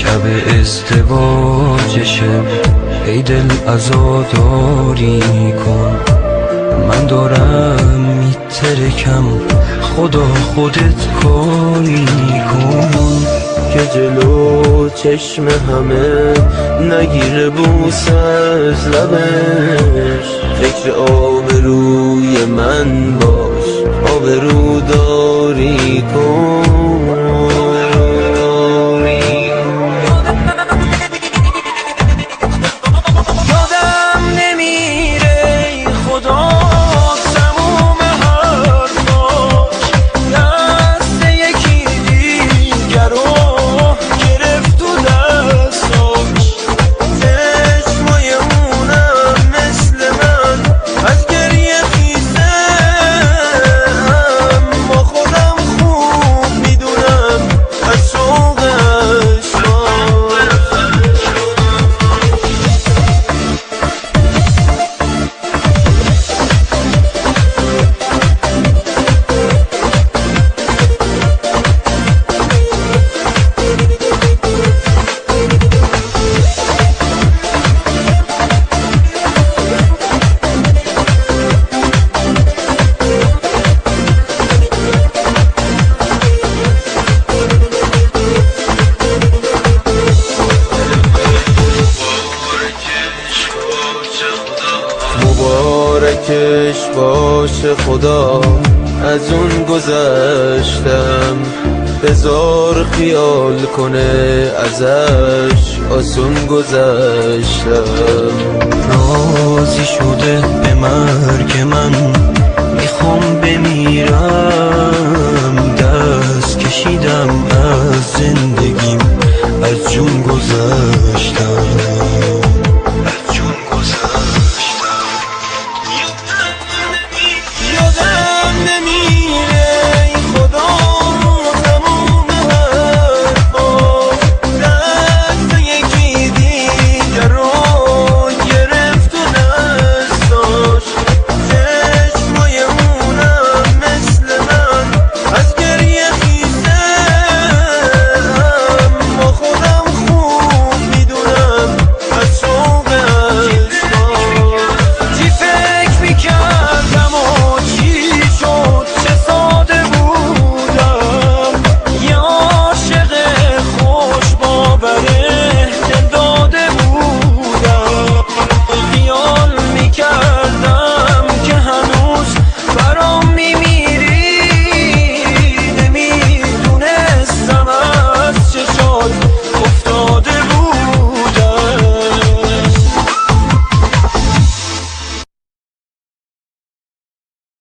شب ازدواجشه، ای دل عزاداری کن، من دارم میترکم، خدا خودت کاری کن. که جلو چشم همه نگیره بوس از لبش، فکر آبروی من باش، آبروداری کن. یادم نمیره خدا تموم حرفاش، دست یکی دیگر رو گرفت تو دستاش، چشمای اونم مثل من از گریه خیزه، اما خودم خوب میدونم از شوقش مبارکش باشه خدا، از اون گذشتم، بذار خیال کنه ازش آسون گذشتم. راضی شده به مرگ من، میخوام بمیرم، دست کشیدم از زندگی،